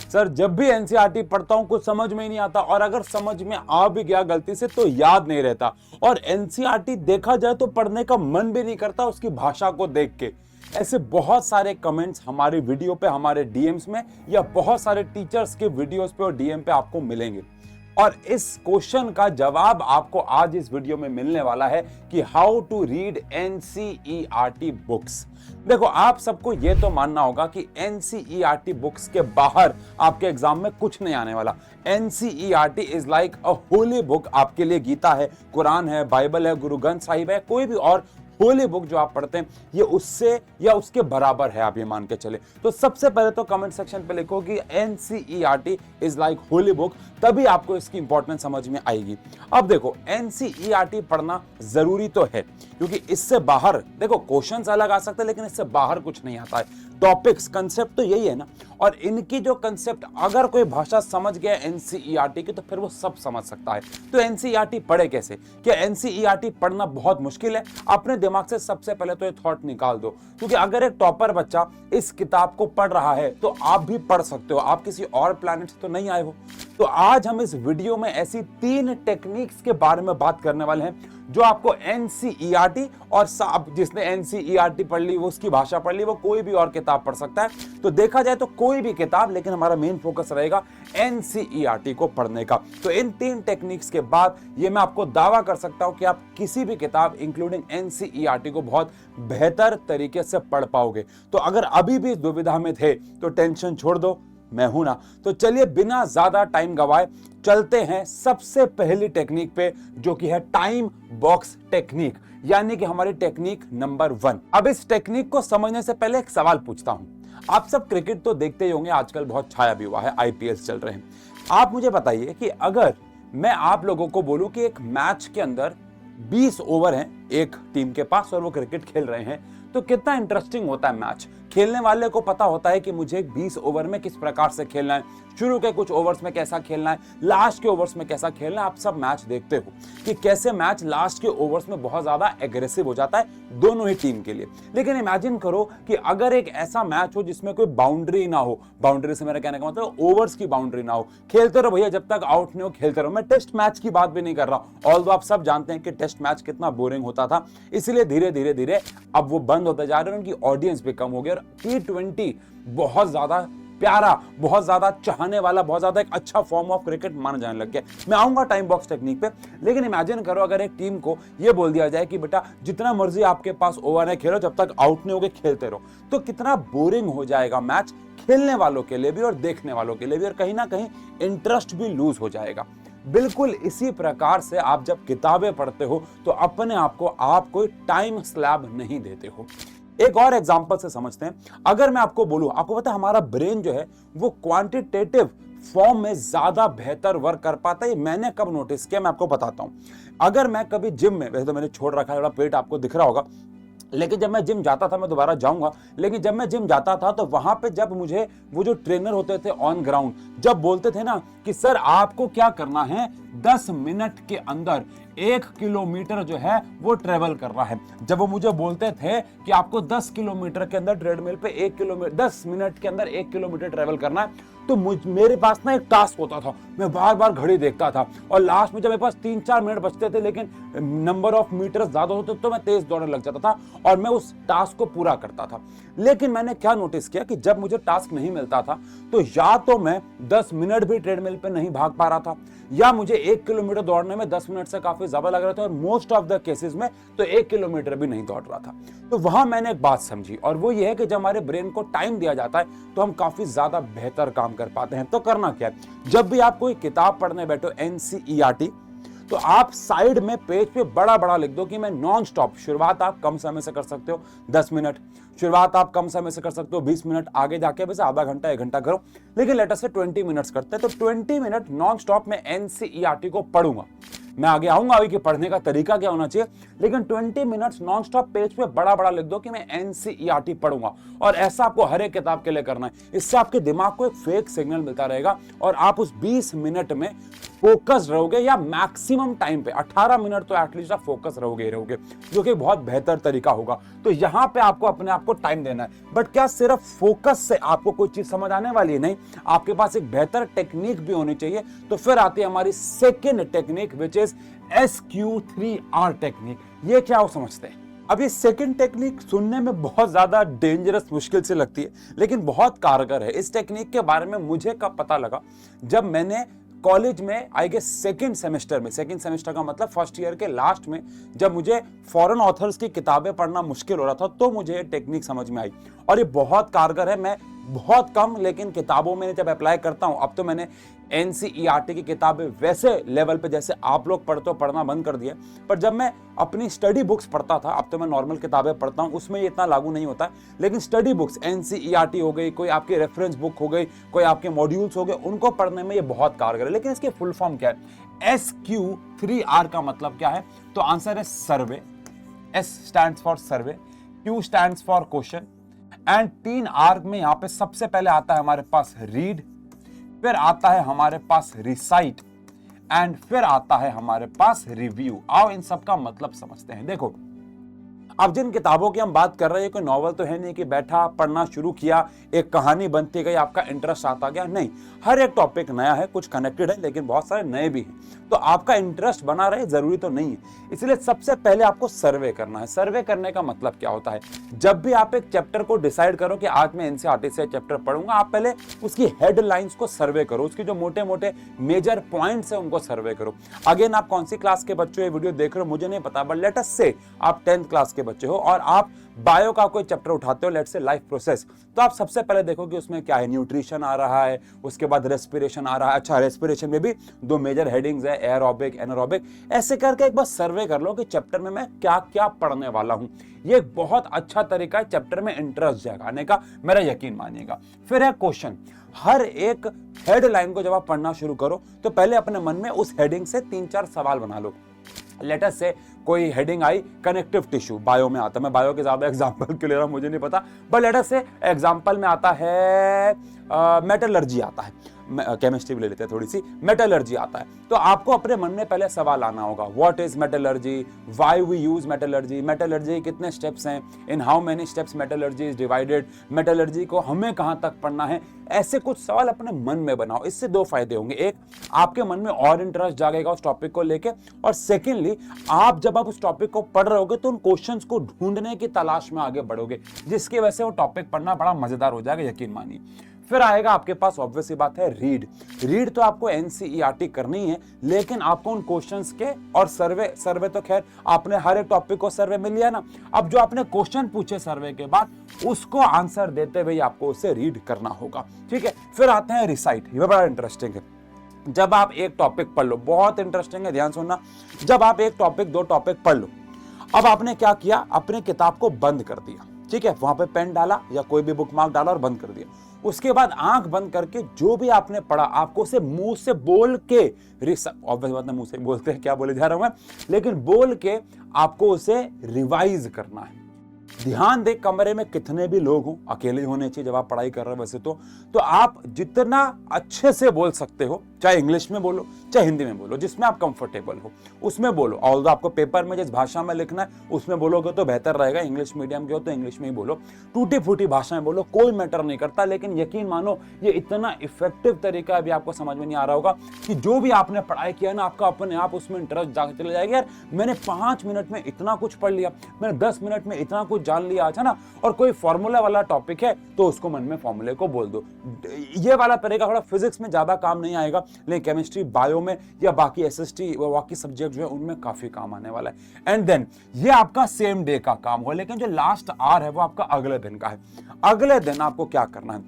Sir जब भी NCERT पढ़ता हूं कुछ समझ में ही नहीं आता, और अगर समझ में आ भी गया गलती से तो याद नहीं रहता। और एनसीईआरटी देखा जाए तो पढ़ने का मन भी नहीं करता उसकी भाषा को देख के। ऐसे बहुत सारे कमेंट्स हमारे वीडियो पे, हमारे डीएम्स में, या बहुत सारे टीचर्स के वीडियोस पे और डीएम पे आपको मिलेंगे। और इस क्वेश्चन का जवाब आपको आज इस वीडियो में मिलने वाला है कि how to read NCERT books. देखो, आप सबको यह तो मानना होगा कि एनसीईआरटी बुक्स के बाहर आपके एग्जाम में कुछ नहीं आने वाला। NCERT is like a Holi book. आपके लिए गीता है, कुरान है, बाइबल है, गुरु ग्रंथ साहिब है, कोई भी और होली बुक जो आप पढ़ते हैं, ये उससे या उसके बराबर है, आप ये मान के चले। तो सबसे पहले तो कमेंट सेक्शन पे लिखो कि NCERT is like holy book, तभी आपको इसकी इंपॉर्टेंस समझ में आएगी। अब देखो, एनसीईआरटी पढ़ना जरूरी तो है, क्योंकि इससे बाहर देखो क्वेश्चंस अलग आ सकते हैं, लेकिन इससे बाहर कुछ नहीं आता है। टॉपिक्स, कंसेप्ट तो यही है ना, और इनकी जो कंसेप्ट अगर कोई भाषा समझ गया एनसीईआरटी की, तो फिर वो सब समझ सकता है। तो एनसीईआरटी पढ़े कैसे? क्या एनसीईआरटी पढ़ना बहुत मुश्किल है? अपने दिमाग से सबसे पहले तो ये थॉट निकाल दो, क्योंकि अगर एक टॉपर बच्चा इस किताब को पढ़ रहा है तो आप भी पढ़ सकते हो। आप किसी और प्लैनेट से तो नहीं आए हो। तो आज हम इस वीडियो में ऐसी 3 टेक्निक्स के बारे में बात करने वाले हैं जो आपको एनसीईआरटी, और जिसने एनसीईआरटी पढ़ ली, वो उसकी भाषा पढ़ ली, वो कोई भी और किताब पढ़ सकता है। तो देखा जाए तो कोई भी किताब, लेकिन हमारा मेन फोकस रहेगा एनसीईआरटी को पढ़ने का। तो इन 3 टेक्निक्स के बाद ये मैं आपको दावा कर सकता हूं कि आप किसी भी किताब इंक्लूडिंग एनसीईआरटी को बहुत बेहतर तरीके से पढ़ पाओगे। तो अगर अभी भी इस दुविधा में थे तो टेंशन छोड़ दो, मैं हूं ना। तो चलिए बिना ज्यादा टाइम गवाए चलते हैं सबसे पहली टेक्निक पे, जो कि है टाइम बॉक्स टेक्निक, यानी कि हमारी टेक्निक नंबर 1। अब इस टेक्निक को समझने से पहले एक सवाल पूछता हूं। आप सब क्रिकेट तो देखते ही होंगे, आजकल बहुत छाया भी हुआ है, आईपीएल चल रहे हैं। आप मुझे बताइए कि अगर मैं आप लोगों को बोलूं कि एक मैच के अंदर 20 ओवर हैं एक टीम के पास और वो क्रिकेट खेल रहे हैं, तो कितना इंटरेस्टिंग होता है मैच। खेलने वाले को पता होता है कि मुझे 20 ओवर में किस प्रकार से खेलना है, शुरू के कुछ ओवर्स में कैसा खेलना है, लास्ट के ओवर्स में कैसा खेलना है। आप सब मैच देखते हो कि कैसे मैच लास्ट के ओवर्स में बहुत ज्यादा एग्रेसिव हो जाता है दोनों ही टीम के लिए। लेकिन इमेजिन करो कि अगर एक ऐसा मैच हो जिसमें कोई बाउंड्री ना हो, बाउंड्री से मेरा कहने का मतलब ओवर्स की बाउंड्री ना हो, खेलते रहो भैया, जब तक आउट नहीं हो खेलते रहो। मैं टेस्ट मैच की बात भी नहीं कर रहा, ऑल्दो आप सब जानते हैं कि टेस्ट मैच कितना बोरिंग होता था, इसलिए धीरे धीरे धीरे अब वो बंद होते जा रहे हैं, उनकी ऑडियंस भी कम हो गई। और T20 बहुत ज्यादा प्यारा, बहुत ज्यादा चाहने वाला, बहुत ज्यादा एक अच्छा फॉर्म ऑफ क्रिकेट माना जाने लग गया। मैं आऊंगा टाइम बॉक्स टेक्निक पे, लेकिन इमेजिन करो अगर एक टीम को यह बोल दिया जाए कि बेटा जितना मर्जी आपके पास ओवर है खेलो, जब तक आउट नहीं होगे खेलते रहो, तो कितना बोरिंग हो जाएगा मैच, खेलने वालों के लिए भी और देखने वालों के लिए भी, और कहीं ना कहीं इंटरेस्ट भी लूज हो जाएगा। बिल्कुल इसी प्रकार से आप जब किताबें पढ़ते हो तो अपने आप को आप कोई टाइम स्लैब नहीं देते हो। एक और एग्जांपल से समझते हैं। अगर मैं आपको बोलूं, आपको पता है हमारा ब्रेन जो है वो क्वांटिटेटिव फॉर्म में ज्यादा बेहतर वर्क कर पाता है। मैंने कब नोटिस किया, मैं आपको बताता हूं। अगर मैं कभी जिम में, वैसे तो मैंने छोड़ रखा है, थोड़ा पेट आपको दिख रहा होगा, लेकिन जब मैं जिम जाता था, मैं दोबारा जाऊंगा, लेकिन जब मैं जिम जाता था तो वहां पे जब मुझे वो जो ट्रेनर होते थे ऑन ग्राउंड, जब बोलते थे ना कि सर आपको क्या करना है, 10 मिनट के अंदर 1 किलोमीटर जो है वो ट्रेवल करना है, जब वो मुझे बोलते थे कि आपको 10 किलोमीटर के अंदर ट्रेडमिल पे 10 मिनट के अंदर 1 किलोमीटर ट्रेवल करना है, तो मेरे पास ना एक टास्क होता था। मैं बार बार घड़ी देखता था, और लास्ट में जब मेरे पास 3-4 मिनट बचते थे, लेकिन नंबर ऑफ मीटर ज्यादा होते तो मैं तेज दौड़ने लग जाता था और मैं उस टास्क को पूरा करता था। लेकिन मैंने क्या नोटिस किया कि जब मुझे टास्क नहीं मिलता था, तो या तो मैं 10 मिनट भी ट्रेडमिल पे नहीं भाग पा रहा था, या मुझे 1 किलोमीटर दौड़ने में 10 मिनट से काफी ज्यादा लग रहा था, और मोस्ट ऑफ द केसेस में तो 1 किलोमीटर भी नहीं दौड़ रहा था। तो वहां मैंने एक बात समझी, और वो ये है कि जब हमारे ब्रेन को टाइम दिया जाता है तो हम काफी ज्यादा बेहतर काम कर पाते हैं। तो करना क्या है, जब भी आप कोई किताब पढ़ने बैठो एनसीईआरटी, तो आप साइड में पेज पे बड़ा बड़ा लिख दो कि मैं नॉन स्टॉप, शुरुआत आप कम समय से कर सकते हो 10 मिनट, शुरुआत आप कम समय से कर सकते हो 20 मिनट, आगे जाके वैसे आधा घंटा 1 घंटा करो, लेकिन लेटर से 20 मिनट्स करते हैं। तो 20 मिनट नॉन स्टॉप में एनसीईआरटी को पढ़ूंगा। मैं आगे आऊंगा अभी कि पढ़ने का तरीका क्या होना चाहिए, लेकिन 20 मिनट्स नॉन स्टॉप पेज पे बड़ा बड़ा लिख दो कि मैं एनसीईआरटी पढ़ूंगा, और ऐसा आपको हर एक किताब के लिए करना है। इससे आपके दिमाग को एक फेक सिग्नल मिलता रहेगा और आप उस 20 मिनट में फोकस रहोगे, या मैक्सिमम टाइम पे 18 मिनट तो एटलीस्ट आप फोकस रहोगे, जो कि बहुत बेहतर तरीका होगा। तो यहां पे आपको अपने आप को टाइम देना है। बट क्या सिर्फ फोकस से आपको कोई चीज समझ आने वाली है? नहीं, आपके पास एक बेहतर टेक्निक भी होनी चाहिए। तो फिर आती है हमारी second technique, which is SQ3R technique. ये क्या हो समझते हैं? अब ये सेकंड टेक्निक सुनने में बहुत ज्यादा डेंजरस मुश्किल से लगती है, लेकिन बहुत कारगर है। इस टेक्निक के बारे में मुझे कब पता लगा, जब मैंने कॉलेज में आई गेस सेकंड सेमेस्टर का मतलब फर्स्ट ईयर के लास्ट में, जब मुझे फॉरेन ऑथर्स की किताबें पढ़ना मुश्किल हो रहा था, तो मुझे ये टेक्निक समझ में आई और ये बहुत कारगर है। मैं बहुत कम लेकिन किताबों में जब अप्लाई करता हूं, अब तो मैंने एनसीईआरटी की किताबें वैसे लेवल पे जैसे आप लोग पढ़ते हो पढ़ना बंद कर दिया, पर जब मैं अपनी स्टडी बुक्स पढ़ता था, अब तो मैं नॉर्मल किताबें पढ़ता हूं, उसमें ये इतना लागू नहीं होता, लेकिन स्टडी बुक्स एनसीईआरटी हो गई, कोई आपकी रेफरेंस बुक हो गई, कोई आपके मॉड्यूल्स हो गए, उनको पढ़ने में ये बहुत कारगर है। लेकिन इसकी फुल फॉर्म क्या है? SQ3R का मतलब क्या है? तो आंसर है सर्वे। S stands for survey, Q stands for question, and 3 R में यहां पे सबसे पहले आता है हमारे पास रीड, फिर आता है हमारे पास रिसाइट, एंड फिर आता है हमारे पास रिव्यू। आओ इन सब का मतलब समझते हैं। देखो, अब जिन किताबों की हम बात कर रहे हैं, कोई नॉवल तो है नहीं कि बैठा पढ़ना शुरू किया, एक कहानी बनती गई, आपका इंटरेस्ट आता गया। नहीं, हर एक टॉपिक नया है, कुछ कनेक्टेड है, लेकिन बहुत सारे नए भी हैं। तो आपका इंटरेस्ट बना रहे जरूरी तो नहीं है, इसलिए सबसे पहले आपको सर्वे करना है। सर्वे करने का मतलब क्या होता है? जब भी आप एक चैप्टर को डिसाइड करो कि आज मैं एनसीईआरटी से चैप्टर पढ़ूंगा, आप पहले उसकी हेडलाइंस को सर्वे करो, उसकी जो मोटे मोटे मेजर पॉइंट्स है उनको सर्वे करो। अगेन, आप कौन सी क्लास के बच्चों ये वीडियो देख रहे हो मुझे नहीं पता, बट लेट अस से आप 10th क्लास के बच्चे हो और आप बायो का कोई चैप्टर उठाते हो, लेट्स से लाइफ प्रोसेस, तो आप सबसे पहले देखोगे उसमें क्या है। न्यूट्रिशन आ रहा है, उसके बाद रेस्पिरेशन आ रहा है। अच्छा, रेस्पिरेशन में भी 2 मेजर हेडिंग्स है, एरोबिक, एनारोबिक। ऐसे करके एक बार सर्वे कर लो कि चैप्टर में मैं क्या क्या पढ़ने वाला हूं। ये एक बहुत अच्छा तरीका है चैप्टर में इंटरेस्ट जगाने का, मेरा यकीन मानिएगा। फिर है क्वेश्चन। हर एक हेडलाइन को जब आप पढ़ना शुरू करो, तो पहले अपने मन में उस हेडिंग से 3-4 सवाल बना लो। लेटर से कोई हेडिंग आई कनेक्टिव टिश्यू, बायो में आता है, मैं बायो के ज्यादा एग्जांपल क्यों ले रहा हूं मुझे नहीं पता, बट लेटर से एग्जांपल में आता है मेटलर्जी आता है, केमिस्ट्री भी ले लेते हैं थोड़ी सी, मेटलर्जी आता है। तो आपको अपने मन में पहले सवाल आना होगा, what is metallurgy, why we use metallurgy, metallurgy कितने स्टेप्स हैं, in how many steps metallurgy is divided, metallurgy को हमें कहां तक पढ़ना है। ऐसे कुछ सवाल अपने मन में बनाओ। इससे 2 फायदे होंगे, एक, आपके मन में और इंटरेस्ट जागेगा उस टॉपिक को लेके, और सेकेंडली, आप जब आप उस टॉपिक को पढ़ रहे होगे तो उन क्वेश्चंस को ढूंढने की तलाश में आगे बढ़ोगे, जिसकी वजह से वो टॉपिक पढ़ना बड़ा मजेदार हो जाएगा, यकीन मानिए। फिर आएगा आपके पास ऑब्वियस सी बात है रीड तो आपको एनसीईआरटी करनी है, लेकिन आपको उन क्वेश्चंस के और सर्वे तो खैर आपने हर एक टॉपिक को सर्वे में लिया ना, अब जो आपने क्वेश्चन पूछे सर्वे के बाद उसको आंसर देते हुए आपको उसे रीड करना होगा, ठीक है। फिर आते हैं रिसाइट, ये बड़ा इंटरेस्टिंग है। जब आप एक टॉपिक पढ़ लो, बहुत इंटरेस्टिंग है, ध्यान सुनना, जब आप एक टॉपिक 2 टॉपिक पढ़ लो, अब आपने क्या किया, अपने किताब को बंद कर दिया, ठीक है, वहां पे पेन डाला या कोई भी बुक मार्क डाला और बंद कर दिया। उसके बाद आंख बंद करके जो भी आपने पढ़ा, आपको उसे मुंह से बोल के, ऑब्वियस बात है मुंह से बोलते हैं, क्या बोले जा रहा हूं मैं, लेकिन बोल के आपको उसे रिवाइज करना है। ध्यान दे, कमरे में कितने भी लोग हों, अकेले होने चाहिए जब आप पढ़ाई कर रहे हो वैसे तो आप जितना अच्छे से बोल सकते हो, चाहे इंग्लिश में बोलो चाहे हिंदी में बोलो, जिसमें आप कंफर्टेबल हो उसमें बोलो। और आपको पेपर में जिस भाषा में लिखना है उसमें बोलोगे तो बेहतर रहेगा। इंग्लिश मीडियम के हो तो इंग्लिश में ही बोलो, टूटी फूटी भाषा में बोलो, कोई मैटर नहीं करता। लेकिन यकीन मानो, ये इतना इफेक्टिव तरीका अभी आपको समझ में नहीं आ रहा होगा कि जो भी आपने पढ़ाई किया ना, आपका अपने आप उसमें इंटरेस्ट जाके चले जाएगा। यार, मैंने 5 मिनट में इतना कुछ पढ़ लिया, मैंने 10 मिनट में इतना कुछ जान लिया, अच्छा ना। और कोई फॉर्मूला वाला टॉपिक है तो उसको मन में फॉर्मूले को बोल दो। ये वाला तरीका थोड़ा फिजिक्स में ज्यादा काम नहीं आएगा, लेकिन केमिस्ट्री, बायो में या बाकी एसएसटी बाकी सब्जेक्ट जो है उनमें काफी काम आने वाला है। एंड देन ये आपका सेम डे का काम हो, लेकिन जो लास्ट आवर है वो आपका अगले दिन का है। अगले दिन आपको क्या करना है,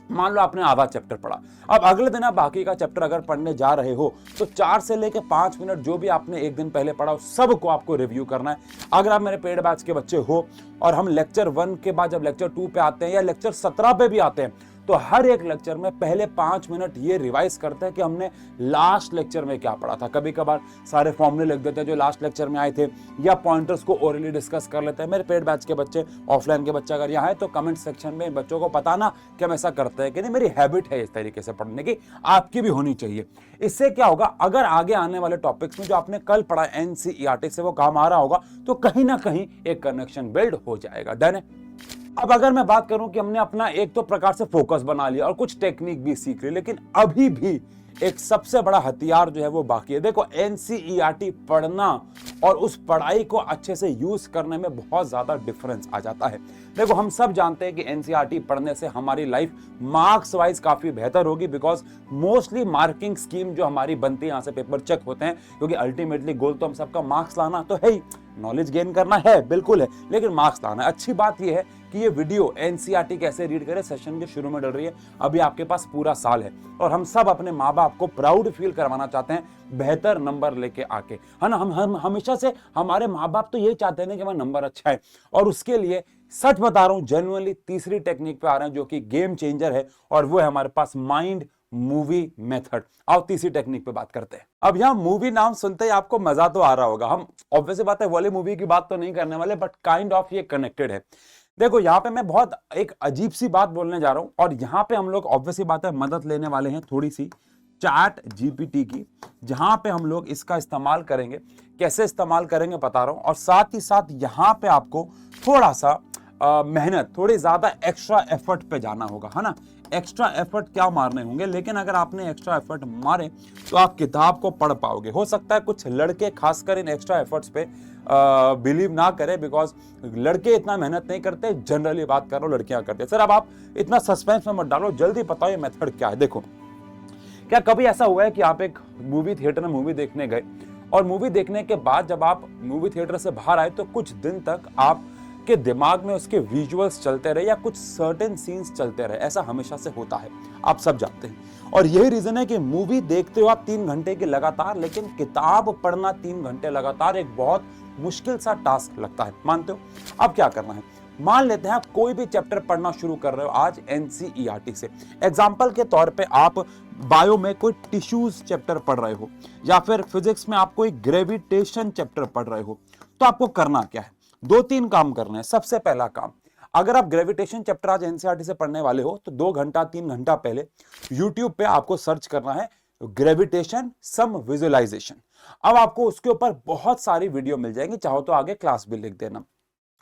मान लो आपने आधा चैप्टर पढ़ा, अब अगले दिन आप बाकी का चैप्टर अगर पढ़ने जा रहे हो तो 4 से लेकर 5 मिनट जो भी आपने एक दिन पहले पढ़ा सबको आपको रिव्यू करना है। अगर आप मेरे पेड बैच के बच्चे हो और हम लेक्चर 1 के बाद जब लेक्चर 2 पे आते हैं या लेक्चर 17 पे भी आते हैं, तो हर एक लेक्चर में पहले 5 मिनट ये रिवाइज करते हैं कि हमने लास्ट लेक्चर में क्या पढ़ा था। कभी कभार सारे फॉर्मूले लिख देते हैं जो लास्ट लेक्चर में आए थे, या पॉइंटर्स को ओरली डिस्कस कर लेते हैं। मेरे पेड बैच के बच्चे, ऑफलाइन के बच्चे अगर यहाँ है तो कमेंट सेक्शन में बच्चों को बताना कि हम ऐसा करते हैं कि नहीं। मेरी हैबिट है इस तरीके से पढ़ने की, आपकी भी होनी चाहिए। इससे क्या होगा, अगर आगे आने वाले टॉपिक्स में जो आपने कल पढ़ा एनसीईआरटी से वो काम आ रहा होगा तो कहीं ना कहीं एक कनेक्शन बिल्ड हो जाएगा। डन है। अब अगर मैं बात करूं कि हमने अपना एक तो प्रकार से फोकस बना लिया और कुछ टेक्निक भी सीख ली, लेकिन अभी भी एक सबसे बड़ा हथियार जो है वो बाकी है। देखो, एनसीईआरटी पढ़ना और उस पढ़ाई को अच्छे से यूज करने में बहुत ज्यादा डिफरेंस आ जाता है। देखो, हम सब जानते हैं कि एनसीईआरटी पढ़ने से हमारी लाइफ मार्क्स वाइज काफी बेहतर होगी, बिकॉज मोस्टली मार्किंग स्कीम जो हमारी बनती है, यहाँ से पेपर चेक होते हैं, क्योंकि अल्टीमेटली गोल तो हम सबका मार्क्स लाना तो है ही, नॉलेज गेन करना है, बिल्कुल है, लेकिन मार्क्स लाना है। अच्छी बात यह है कि ये वीडियो एनसीईआरटी कैसे रीड करें सेशन के शुरू में डल रही है। अभी आपके पास पूरा साल है और हम सब अपने माँ बाप को प्राउड फील करवाना चाहते हैं बेहतर नंबर लेके आके, है ना। हम हमेशा से हमारे माँ बाप तो यही चाहते हैं कि हमारा नंबर अच्छा है, और उसके लिए सच बता रहा हूं, जेन्युइनली तीसरी टेक्निक पे आ रहे हैं जो कि गेम चेंजर है, और वो है हमारे पास माइंड मूवी मेथड। आओ तीसरी टेक्निक पे बात करते हैं। अब यहाँ मूवी नाम सुनते ही आपको मजा तो आ रहा होगा। हम ऑब्वियस बात है वाली मूवी की बात तो नहीं करने वाले, बट काइंड ऑफ ये कनेक्टेड है। देखो, यहाँ पे मैं बहुत एक अजीब सी बात बोलने जा रहा हूं, और यहाँ पे हम लोग ऑब्वियस बात है मदद लेने वाले हैं थोड़ी सी चैट जीपीटी की, जहां पे हम लोग इसका इस्तेमाल करेंगे। कैसे इस्तेमाल करेंगे बता रहा हूं, और साथ ही साथ यहाँ पे आपको थोड़ा सा मेहनत, थोड़ी ज्यादा एक्स्ट्रा एफर्ट पे जाना होगा, है ना। एक्स्ट्रा एफर्ट क्या मारने होंगे, लेकिन अगर आपने एक्स्ट्रा एफर्ट मारे तो आप किताब को पढ़ पाओगे। हो सकता है कुछ लड़के खासकर इन एक्स्ट्रा एफर्ट्स पे बिलीव ना करें, बिकॉज लड़के इतना मेहनत नहीं करते, जनरली बात कर रहा हूं लड़कियां करते हैं। सर अब आप इतना सस्पेंस में मत डालो, जल्दी बताओ ये मेथड क्या है। देखो, क्या कभी ऐसा हुआ है कि आप एक मूवी थिएटर में मूवी देखने गए, और मूवी देखने के बाद जब आप मूवी थिएटर से बाहर आए तो कुछ दिन तक आपके दिमाग में उसके विजुअल्स चलते रहे या कुछ सर्टेन सीन्स चलते रहे? ऐसा हमेशा से होता है, आप सब जानते हैं। और यही रीजन है कि मूवी देखते हो आप 3 घंटे की लगातार, लेकिन किताब पढ़ना 3 घंटे लगातार एक बहुत मुश्किल सा टास्क लगता है, मानते हो। अब क्या करना है, मान लेते हैं आप कोई भी चैप्टर पढ़ना शुरू कर रहे हो आज एनसीईआरटी से। एग्जाम्पल के तौर पे आप बायो में कोई टिश्यूज चैप्टर पढ़ रहे हो, या फिर फिजिक्स में आप कोई ग्रेविटेशन चैप्टर पढ़ रहे हो। तो आपको करना क्या है, 2-3 काम करने हैं। सबसे पहला काम, अगर आप ग्रेविटेशन चैप्टर आज एनसीईआरटी से पढ़ने वाले हो तो 2 घंटा 3 घंटा पहले यूट्यूब पे आपको सर्च करना है ग्रेविटेशन सम विजुअलाइजेशन। अब आपको उसके ऊपर बहुत सारी वीडियो मिल जाएंगी, चाहो तो आगे क्लास भी लिख देना,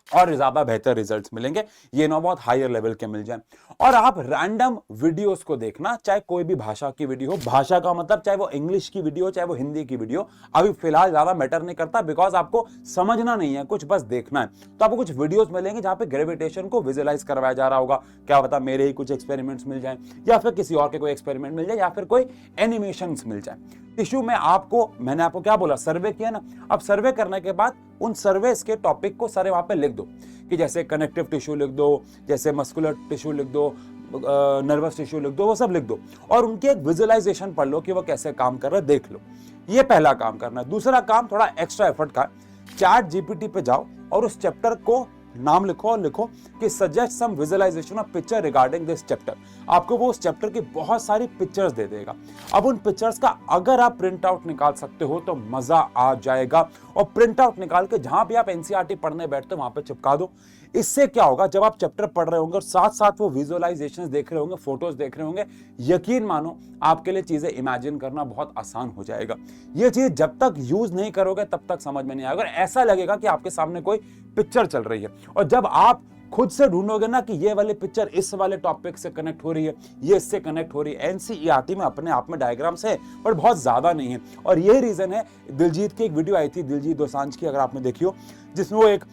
और ज्यादा बेहतर रिजल्ट्स मिलेंगे। ये ना बहुत हायर लेवल के मिल जाए। और आप रैंडम वीडियोस को देखना, चाहे कोई भी भाषा की वीडियो हो, भाषा का मतलब चाहे वो इंग्लिश की वीडियो चाहे वो हिंदी की वीडियो, अभी फिलहाल ज्यादा मैटर नहीं करता, बिकॉज आपको समझना नहीं है, कुछ बस देखना है। तो आपको कुछ वीडियोस मिलेंगे जहां पे ग्रेविटेशन को विजुअलाइज करवाया जा रहा होगा। क्या पता मेरे ही कुछ एक्सपेरिमेंट्स मिल जाए, या फिर किसी और के कोई एक्सपेरिमेंट मिल जाए, या फिर कोई एनिमेशन मिल जाए। टिश्यू में आपको, मैंने आपको क्या बोला, सर्वे किया ना। अब सर्वे करने के बाद उन सर्वेस के टॉपिक को सारे वहां पे लिख दो, कि जैसे कनेक्टिव टिश्यू लिख दो, जैसे मस्कुलर टिश्यू लिख दो, नर्वस टिश्यू लिख दो, वो सब लिख दो, और उनकी एक विजुअलाइजेशन पढ़ लो कि वो कैसे काम कर रहे हैं, देख लो। ये पहला काम करना है। दूसरा काम थोड़ा एक्स्ट्रा एफर्ट का, चैट जीपीटी पे जाओ और उस चैप्टर को नाम लिखो, और लिखो कि suggest some visualisation of picture regarding this chapter. आपको वो उस चैप्टर की बहुत सारी पिक्चर्स दे देगा। अब उन पिक्चर्स का अगर आप प्रिंट आउट निकाल सकते हो तो मजा आ जाएगा, और प्रिंट आउट निकाल के जहां भी आप एनसीईआरटी पढ़ने बैठते हो वहां पे चिपका दो। इससे क्या होगा, जब आप चैप्टर पढ़ रहे होंगे और साथ साथ वो विजुअलाइजेशंस देख रहे होंगे, फोटोज देख रहे होंगे, यकीन मानो आपके लिए चीजें इमेजिन करना बहुत आसान हो जाएगा। ये चीज जब तक यूज नहीं करोगे तब तक समझ में नहीं आएगा, और ऐसा लगेगा कि आपके सामने कोई पिक्चर चल रही है। और जब आप खुद से ढूंढोगे ना कि ये वाली पिक्चर इस वाले टॉपिक से कनेक्ट हो रही है, ये इससे कनेक्ट हो रही है। एनसीईआरटी में अपने आप में डायग्राम्स है, पर बहुत ज्यादा नहीं है। और यही रीजन है, दिलजीत की एक वीडियो आई थी, दिलजीत दोसांझ की, अगर आपने देखी हो, जिसमें वो एक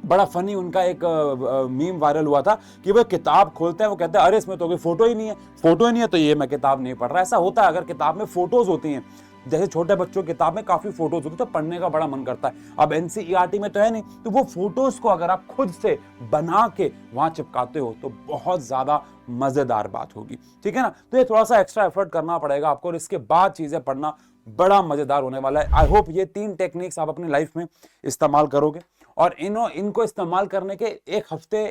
बड़ा फनी उनका एक मीम वायरल हुआ था कि वो किताब खोलते हैं, वो कहते हैं अरे इसमें तो कोई फोटो ही नहीं है, फोटो ही नहीं है तो ये मैं किताब नहीं पढ़ रहा। ऐसा होता है, अगर किताब में फोटोज होती हैं, जैसे छोटे बच्चों की किताब में काफी फोटोज होती है तो पढ़ने का बड़ा मन करता है। अब एनसीईआरटी में तो है नहीं, तो वो फोटोज को अगर आप खुद से बना के वहां चिपकाते हो तो बहुत ज्यादा मजेदार बात होगी, ठीक है ना। तो ये थोड़ा सा एक्स्ट्रा एफर्ट करना पड़ेगा आपको, और इसके बाद चीजें पढ़ना बड़ा मजेदार होने वाला है। आई होप ये 3 टेक्निक्स आप अपनी लाइफ में इस्तेमाल करोगे, और इनको इस्तेमाल करने के 1 हफ्ते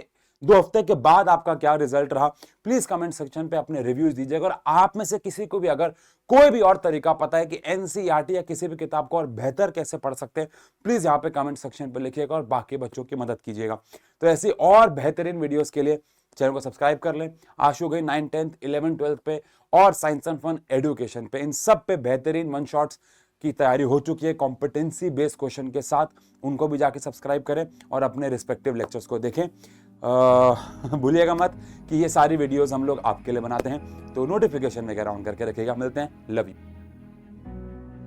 2 हफ्ते के बाद आपका क्या रिजल्ट रहा, प्लीज कमेंट सेक्शन पे अपने रिव्यूज दीजिएगा। और आप में से किसी को भी अगर कोई भी और तरीका पता है कि एनसीईआरटी या किसी भी किताब को और बेहतर कैसे पढ़ सकते हैं, प्लीज यहाँ पे कमेंट सेक्शन पे लिखिएगा और बाकी बच्चों की मदद कीजिएगा। तो ऐसी और बेहतरीन वीडियोस के लिए चैनल को सब्सक्राइब कर लें। आशु गई 9th 10th 11th 12th पे और साइंस एंड फन एजुकेशन पे, इन सब पे बेहतरीन वन शॉट्स की तैयारी हो चुकी है कॉम्पिटेंसी बेस्ड क्वेश्चन के साथ। उनको भी जाके सब्सक्राइब करें और अपने रिस्पेक्टिव लेक्चर्स को देखें। भूलिएगा मत कि ये सारी वीडियोस हम लोग आपके लिए बनाते हैं, तो नोटिफिकेशन वगैरह ऑन करके रखिएगा। मिलते हैं, लव यू।